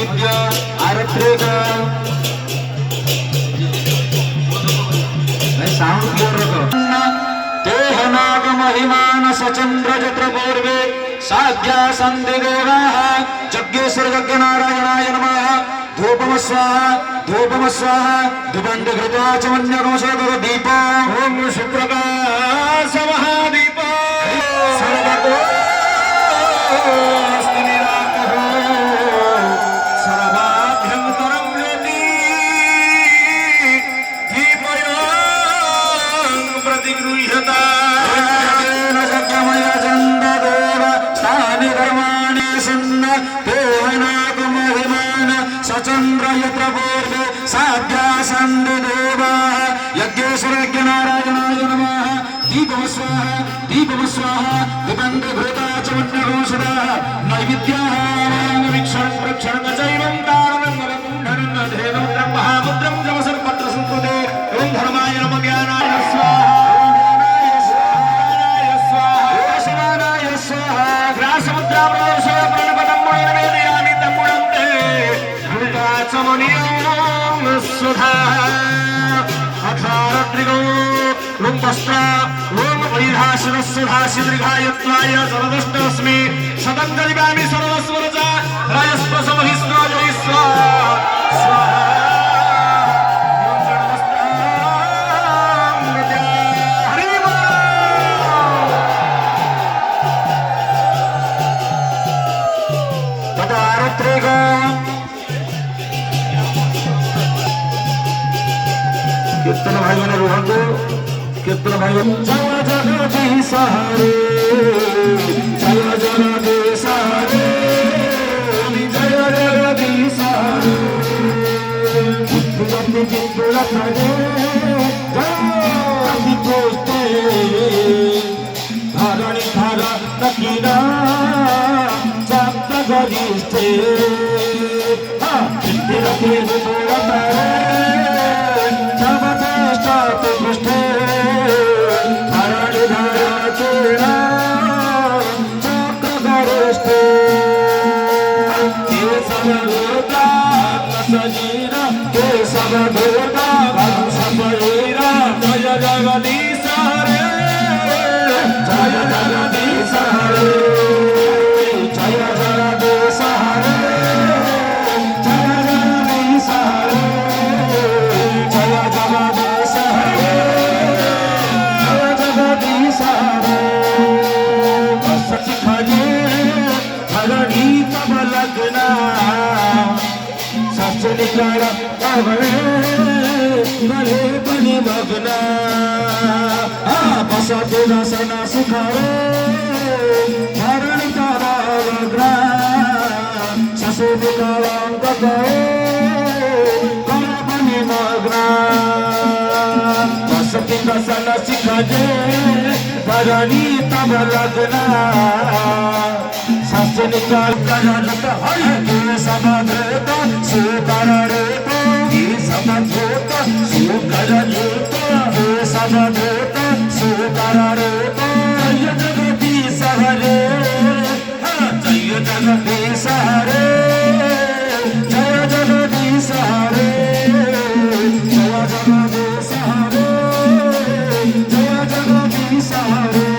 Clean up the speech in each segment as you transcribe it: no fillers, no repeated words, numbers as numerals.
नैवेद्य आरत्रिक sound clear रखो Teh नाग महिमान सचंद्र जत्र पूर्वे साध्या संधि देवाः यज्ञेश्वर यज्ञ नारायणाय नमः धूपम स्वाहा धूपंड घृता चमन्यकोशो दीप ओम सुप्रकाश महादीप सर्वतो सर्वाभ्यंतरं ज्योति दीपयों प्रतिगृह्यता जगमय चंद्रदेव स्थानि धर्माणि सन्न देवनाग महिमान सचंद्र यत्र पूर्वे साध्या संधि देवाः यज्ञेश्वर यज्ञ नारायणाय नमः दीपम स्वाहा दिबंध घृता चमन्यकोशदाः नैवेद्याः वीक्षण प्रक्षण चैवं दारणं कुंडनं धेनुं ब्रह्ममुद्रं जमसर्पत्र संस्कृते ओम धर्माय नमः ज्ञानाय स्वाहा ग्रासमुद्रा प्रदर्शय प्रणपदं मुनिर्वेदयामि तम्मुडं ते घृता चमनियं सुधा अथारत्रिगो रुम्बस्त्र ओम वैधाशनस्सुधासि दीर्घायत्वाय सर्वदष्टस्मि सदङ्गलिवामि सर्वस्वरजा रायस्पसमहिस्वाजय स्वाहा स्वाहा कीर्तन भाई मैंने रोहंगो कीर्तन भाई जय जगदीश हरे जय जगदीश हरे जय जगदीश हरे बुद्धि चित्तुला हरे जय पोस्ते धरणी धर नकीना चक्र गरिष्ठे चित्ते रखे बुद्धुला हरे पृष्ठे धरणि धराचेरा चक्रगरिष्ठे केशवधूता सजीरा केशवधूता शरीरा जय जगदीश हरे जय जगदीश हरे जय जगदीश हरे जय जगदीश हरे जय जगदीश निकाला अवळे भले बनी मगना बसते दसना सुखारे धरण तारा वग्रा ससे निकाला गए कर बनी मगना बसते दसना सिखाजे धरणी तब लगना ससे निकाल करत हरि समधृत सुकरणेत ये समधृत सुकरणेत ये समधृत सुकरणेत जय जगदीश हरे जय जगदीश हरे जय जगदीश हरे जय जगदीश हरे जय जगदीश हरे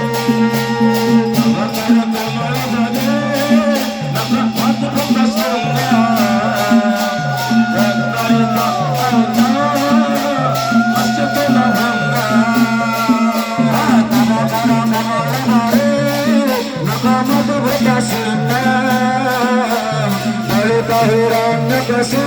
हिरण्यकशे